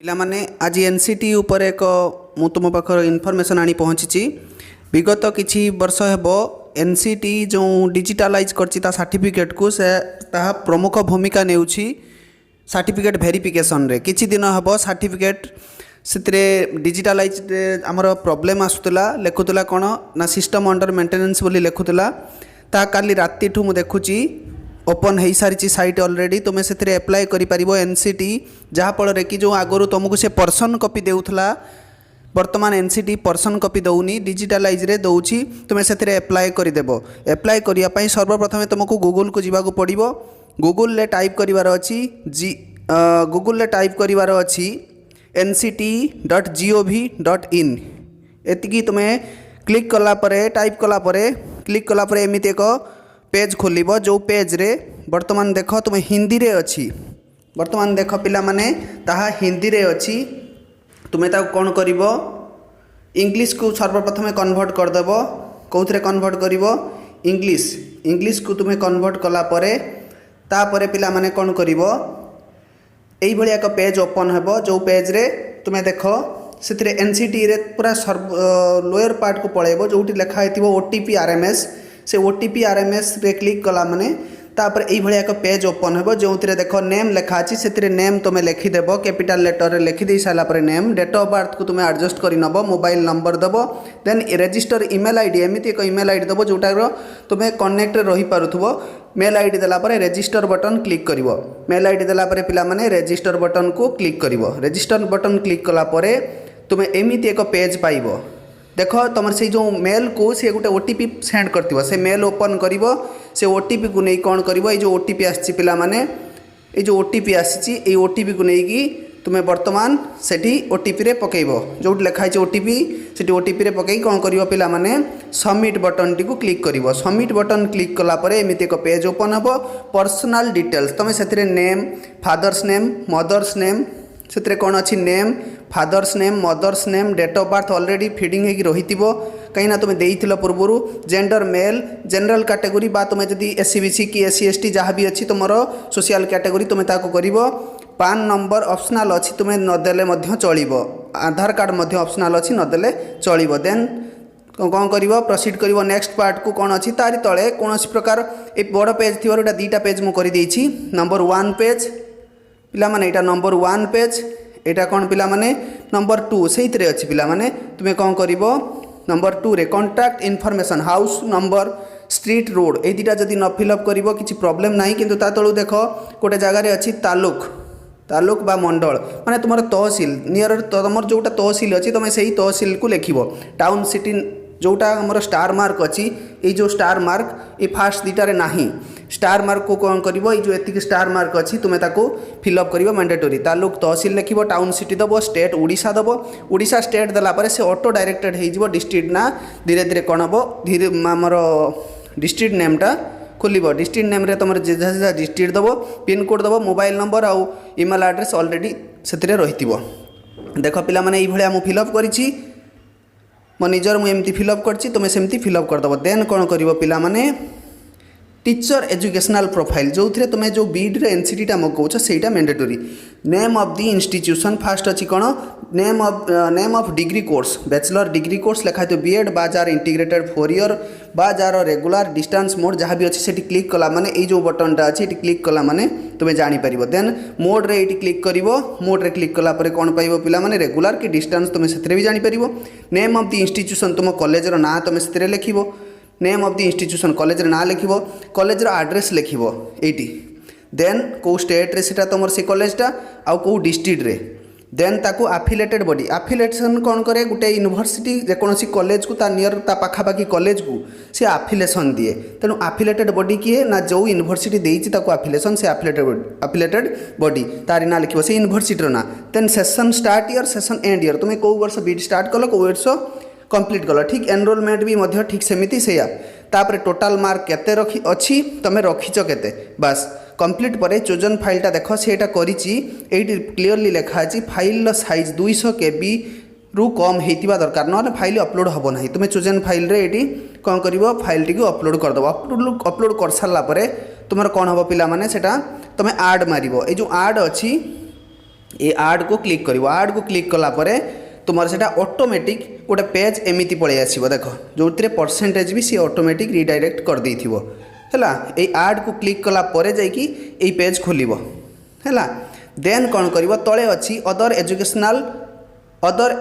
ପିଲାମାନେ ଆଜି ଏନସିଟି ଉପରେ ଏକ ମୁଁ ତୁମ ପାଖରେ ଇନଫର୍ମେସନ୍ ଆଣି ପହଞ୍ଚିଛି। ବିଗତ କିଛି ବର୍ଷ ହେବ ଏନସିଟି ଯେଉଁ ଡିଜିଟାଲାଇଜ୍ କରିଛି ତା ସାର୍ଟିଫିକେଟ୍କୁ ସେ ତାହା ପ୍ରମୁଖ ଭୂମିକା ନେଉଛି ସାର୍ଟିଫିକେଟ୍ ଭେରିଫିକେସନ୍ରେ। କିଛି ଦିନ ହେବ ସାର୍ଟିଫିକେଟ୍ ସେଥିରେ ଡିଜିଟାଲାଇଜ୍ରେ ଆମର ପ୍ରୋବ୍ଲେମ୍ ଆସୁଥିଲା, ଲେଖୁଥିଲା କ'ଣ ନା ସିଷ୍ଟମ୍ ଅଣ୍ଡର ମେଣ୍ଟେନାନ୍ସ ବୋଲି ଲେଖୁଥିଲା। ତାହା କାଲି ରାତିଠୁ ମୁଁ ଦେଖୁଛି ओपन हो सारी साइट ऑलरेडी तुम्हें से एप्लाय कर एनसीटी जहाँफल कि जो आगु तुमको से पर्सन कॉपी देउथला वर्तमान एनसीटी पर्सन कॉपी दौनी डिजिटालाइज रे दौची तुम्हें से एप्लाय करदेव। एप्लाय करने सर्वप्रथम तुमको गूगल को जावाक पड़ो। गूगल ले टाइप करार अच्छी गूगल ले टाइप करार अच्छी nct.gov.in एतिकी तुम्हें क्लिक कलापर टाइप कलापर क्लिक कलापर एमती एक पेज खोल जो पेज रे वर्तमान देख तुम्हें हिंदी रे अच्छी वर्तमान देख पिला माने ताहा हिंदी रे अच्छी तुम्हें ताको कौन कर इंग्लिश को सर्वप्रथम कन्वर्ट करदेव। कौन कन्वर्ट कर इंग्लिश इंग्लिश को तुम्हें कन्वर्ट कलापर तापर पिला माने कौन कर यही एक पेज ओपन हो जो पेज रे तुम्हें देख से एनसीटी रे पूरा लोअर पार्ट को पलैब जो लिखाई ओटीपी आरएमएस से ओटीपी आरएमएस रे क्लिक कला माने तापर यही एक पेज ओपन हो जो देख नेम लिखा अच्छी से नेम तुम्हें लिखिदेव कैपिटल लेटर लिखिदे सारापर नेम डेट ऑफ बर्थ को तुम्हें एडजस्ट कर नब मोबाइल नंबर दब देन रेजिस्टर ईमेल आईडी एमती एक ईमेल आईडी दब जोटार तुम्हें कनेक्ट रही पारुथबो। मेल आईडी देलापर रेजिस्टर बटन क्लिक कर मेल आईडी देलापर पिला माने रेजिस्टर बटन को क्लिक कर रेजिस्टर बटन क्लिक कलापर तुम्हें एमती एक पेज पाइब। देख तुम से जो मेल को सी गोटे ओटीपी सेंड कर से मेल ओपन कर से ओटीपी को नहीं कौन कर जो ओटीपी आसी पिला माने ये जो ओटीपी आसी ओटीपी को लेकिन तुम्हें वर्तमान से ओटीपी रे पकेब जो लिखाई ओटीपी से ओटीपी रे पकई कौन कर पिला माने सबमिट बटन टी को क्लिक कर सबमिट बटन क्लिक कलापर एमती एक पेज ओपन हो पर्सनल डिटेल्स तुम्हें से name father's name mother's name से कौन अच्छी name father's name mother's name date of birth already feeding होगी रही कहीं तुम्हें देइथिल पूर्व जेंडर मेल जनरल कैटेगरी बा तुम्हें जदि एससीबीसी कि एससी एसटी जहाँ भी अच्छी तुम सोशल कैटेगरी तुम्हें ताको करिवो। पान नंबर ऑप्शनल अच्छी तुम्हें नदेले चलो आधार कार्ड ऑप्शनल अच्छी नदेले चलो देन कौन कर प्रोसीड कर नेक्स्ट पार्ट को कौन अच्छी तारी तले कौन प्रकार ये बड़ पेज थी दुईटा पेज मुझे नंबर 1 पेज पिला माने एटा नंबर 1 पेज एटा कौन पिला माने नंबर 2 से अच्छी पिला माने तुम्हें कौन कर नंबर 2 रे contact information house number street road ये दुटा जदि न फिलअप कर किसी प्रॉब्लम ना कि तलू देख गोटे जगार अच्छी तालुक तालुक बा मंडल माने तुम तहसिल नियर तुम जोटा तहसिल अच्छी तुम से तहसिल को लिख टाउन सिटी जोटा आमर स्टार मार्क अच्छी ये जो स्टार मार्क ये फास्ट दुटारे नाही स्टार मार्क को कौन कर जो एति स्टार मार्क अच्छी तुम्हें ताको फिलअप कर मैंडेटोरी तालुक तहसिल लिख टाउन सिटी दब स्टेट ओडिशा दब ओडिशा स्टेट देलापर से ऑटो डायरेक्टेड हो डिस्ट्रिक्ट ना धीरे धीरे कौन हम धीरे आमर डिस्ट्रिक्ट नेमटा खोल डिस्ट्रिक्ट नेम रे तुम जहाँ डिस्ट्रिक्ट दब पिन कोड दब मोबाइल नंबर आउ ईमेल एड्रेस ऑलरेडी से रही देख पिला माने ये मुझे फिलअप करी मो निजर मुझे फिलअप करछि तुम्हें सेमती फिलअप करदेव। देन कौन कर पिला माने टीचर एजुकेशनल प्रोफाइल जो थे तुम्हें जो बीड्रे एनसीटीटा मगाऊछ से mandatory name of the institution fast अच्छी कौन name of degree course bachelor degree course लिखा तो बीएड बा जार इंटीग्रेटेड 4 ईयर बा जार रेगुलर डिस्टेंस मोड जहाँ भी अच्छी से क्लिक कला माने ये जो बटनटा अच्छी क्लिक कला माने तुम्हें जापर। देन मोड रे ये क्लिक कर मोड रे क्लिक कलापर कौन पाइब पिला माने रेगुलर कि डिस्टेंस तुम्हें से भी जापर। नेम ऑफ द इंस्टीट्यूशन तुम कॉलेजर ना तुम्हें से लिख name of the institution college ना लिख कॉलेज एड्रेस लिख ये देन कौ स्टेट रे सेटा तुम से कॉलेजटा आउ कौ डिस्ट्रिक्ट रे देन ताकू आफिलेटेड बॉडी आफिलेसन कौन करे गोटे यूनिवर्सिटी जेकोसी कॉलेज को नियर ता पाखापाखी कॉलेज को सी आफिलेसन दिए तेणु आफिलेटेड बॉडी किए ना जो यूनिवर्सिटी देती आफिलेसन से आफिलेटेड बॉडी तारी ना लिख से यूनिवर्सिटी ना। Then session start year session end year तुम्हें कौ वर्ष बीड स्टार्ट कल कौ वर्ष कंप्लीट कल ठीक एनरोलमेंट भी मध्य ठीक सेमती से तापर टोटाल मार्क केते रखी अच्छी तुम्हें रखीच केते बस कंप्लीट पर चोजन फाइलटा देख सेटा करिछि एटी क्लियरली लिखा अछि फाइल साइज 200 KB रु कम होइतिबा दरकार न फाइल अपलोड हबो नाही। तुम्हें चोजन फाइल रे एटी कौन कर फाइल टी अपलोड करदेव अपलोड कर सारा तुम कौन हम पिला माने सेटा तुम्हें आड मारिबो ए जो आड अच्छी ये आड को क्लिक कर आड को क्लिक कलापर तुम से ऑटोमेटिक गोटे पेज एमती पलि आसो देख जो परसेंटेज भी सी ऑटोमेटिक रिडायरेक्ट कर दे है आड को क्लिक कलापर जाकि पेज खोल है देन कौन कर तले अच्छी अदर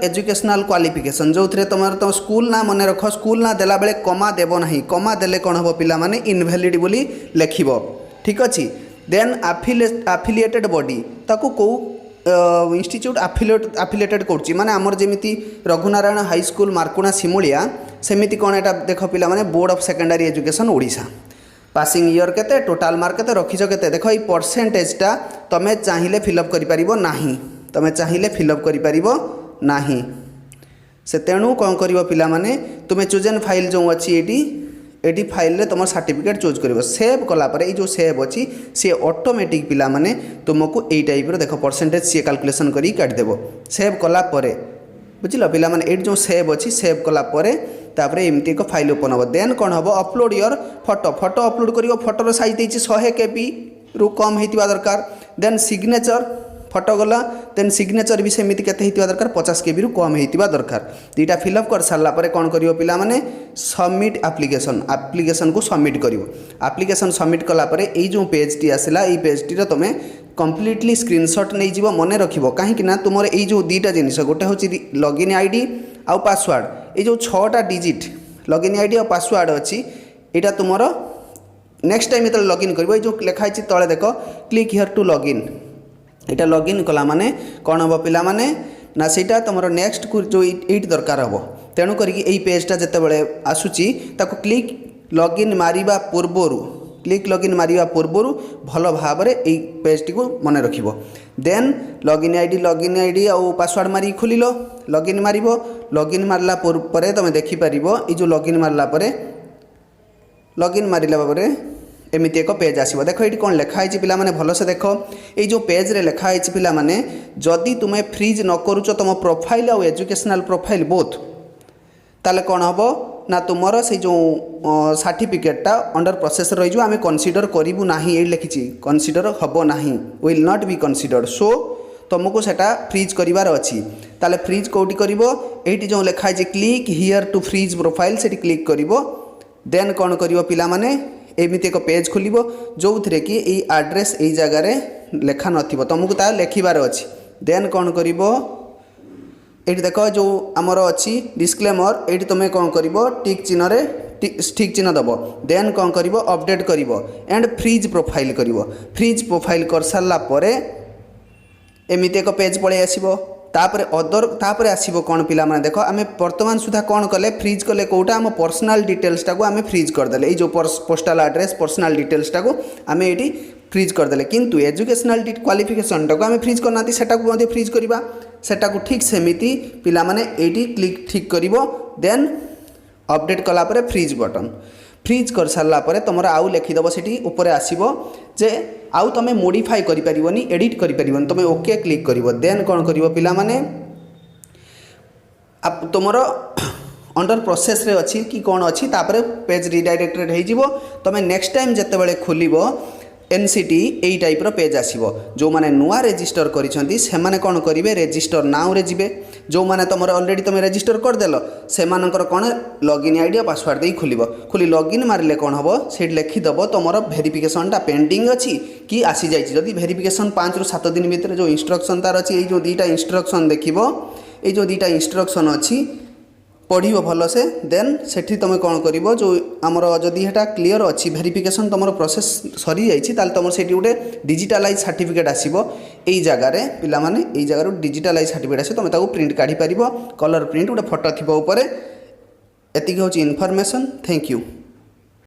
एजुकेशनल क्वालिफिकेशन जो तुम तुम स्कूल ना मन रख स्कूल ना देला बेले कमा देव ना कमा देले कौन हम पिला माने इनवैलिड बोली लिख ठीक अच्छे देन आफिलिएटेड बॉडी ताकू कौ इंस्टीट्यूट आफिलिएटेड कर माने आमर जमी रघुनारायण हाई स्कूल मार्कुणा सिमुलिया सेमिति कौन एटा देख पिला माने board of secondary education Odisha passing year केते टोटाल मार्क केते रखिछ केते देख ये परसेंटेजटा तुम चाहिए फिलअप करिपारिबो नाही तुम चाहिए फिलअप करिपारिबो नाही से तेणु कौन कर पिला माने तुम चूजन फाइल जो अच्छी एटी फाइल रे तुम सर्टिफिकेट चूज कर सेव कलापर ये जो सेव अच्छी सी ऑटोमेटिक पिला माने तुमको यही टाइप देख परसेंटेज सी कैलकुलेशन करी काटिदेव सेव कलापर बुझल पिला माने जो सेव अच्छी सेव कलापर तापर एमती एक फाइल ओपन हम देन कौन हम upload your photo photo upload कर फोटोर साइज देती 100 KB रु कम होता दरकार देन सिग्नेचर फोटो गला देन सिग्नेचर भी सेमती केते होता दरकार 50 KB रु कम होता दरकार दुईटा फिलअप कर सारा पर कौन कर पिला माने सबमिट आप्लिकेशन को सबमिट कर आप्लिकेशन सबमिट कलापर ये जो पेजटी आसला ये पेजटी तुम कम्प्लीटली स्क्रीनशॉट नहीं जीव मन रख कहीं तुम ये जो दुईटा जिनिस गोटे हूँ लॉगिन आईडी आउ पासवर्ड ये जो 6टा डिजिट लॉगिन आईडी और पासवर्ड अच्छी यहाँ तुम नेक्स्ट टाइम जो लॉगिन कर जो लिखाई तले देख क्लिक हियर टू लॉगिन यहाँ लॉगिन कला माने कौन हम पिला माने ना सीटा तुम नेक्स्ट जो ये दरकार हम तेणु करी पेजटा जिते आसूची ताको क्लिक लॉगिन मारिबा पूर्वरु क्लिक लॉगिन मारिबा पूर्वरु भल भाव में यही पेजटी को मन रख देन लॉगिन आईडी आउ पासवर्ड मारी खोल लॉगिन मार लॉगिन मारला पर तुम देखिपर ये जो लॉगिन मारला लॉगिन मारे एमती एक पेज आसो देख ये कौन लिखाई पिला माने भल से देख ये जो पेज रे लिखाई पिला माने जदि तुम्हें फ्रीज न करुच तुम प्रोफाइल आउ एजुकेशनल प्रोफाइल बोथ ताले कौन हम ना तुमर से जो सर्टिफिकेटा अंडर प्रोसेस रही आम कनसीडर करूँ ना ये लिखी कनसीडर हम ना विल नॉट बी कनसीडर सो तुमको सेटा फ्रीज करार अच्छी ताले फ्रीज कौटी कर ये जो लिखाई click here to freeze profile से क्लिक कर देन कौन कर पिला माने एमती एक पेज खोल जो थे कि ये आड्रेस यही जगार लेखा नथिबो तुमको ता लिखबार अच्छी देन कौन कर ये देख जो आमर अच्छी डिस्क्लेमर ये तुम कौन कर टिक चिन्ह दब देन कौन कर अपडेट कर एंड फ्रीज प्रोफाइल कर फ्रीज प्रोफाइल कर सारापर एमती एक पेज पलि आसो तापर अदर तापर आसो कौन पिला माने देख आम वर्तमान सुधा कौन कले फ्रीज कले कौटा आम पर्सनाल डिटेल्सटा को आम फ्रीज करदे ये जो पोस्टाल एड्रेस पर्सनाल डिटेल्सटा को आम ये फ्रीज करदे किंतु एजुकेशनल क्वालिफिकेशनटा को आम फ्रीज करना सेटा को फ्रीज करवा सेटा को ठीक सेमिति पिला माने एटी क्लिक ठीक कर देन अपडेट कलापर फ्रीज बटन फ्रीज कर सारापर तुम आउ लिखिदेव से ऊपर आसो जे आउ तुम मोडिफाई करिपरिबनी एडिट करिपरिबनी तुम ओके क्लिक कर देन कौन कर पिला माने तुमर अंडर प्रोसेस रे अच्छी कि कौन अच्छी तापर पेज रिडायरेक्टेड हो तुम नेक्स्ट टाइम जिते खोल एनसीटी यही टाइप पेज आसो जो मैंने नुआ रेजिस्टर करिसेंती सेमाने कौन करेंगे रेजिस्टर नाउ रे जिवे जो मैंने तुम ऑलरेडी तुम रेजिस्टर करदेल से कौन लॉगिन आईडी और पासवर्ड दे खोली लॉगिन मारे कौन हम से लिखिदेव तुम वेरिफिकेशनटा पेंडिंग अच्छी कि आसी जाइए जदि वेरिफिकेशन 5 ରୁ 7 दिन भितर जो इंस्ट्रक्शन तार अच्छी जो दुईटा इंस्ट्रक्शन देखिए ये जो दुईटा इंस्ट्रक्शन अच्छी पढ़ भल से देन सेठी तुम कौन कर जो आमर जदि है क्लीयर अच्छी वेरिफिकेशन तुम प्रोसेस सरी जाइए तुम से गोटे डिजिटालाइज सर्टिफिकेट आसो यही जगार पिला माने यही जगार डिजिटालाइज सर्टिफिकेट आस तुम प्रिंट काढ़ी पार कलर प्रिंट गोटे फोटो थी ऊपर एतिक हूँ इनफॉरमेशन थैंक यू।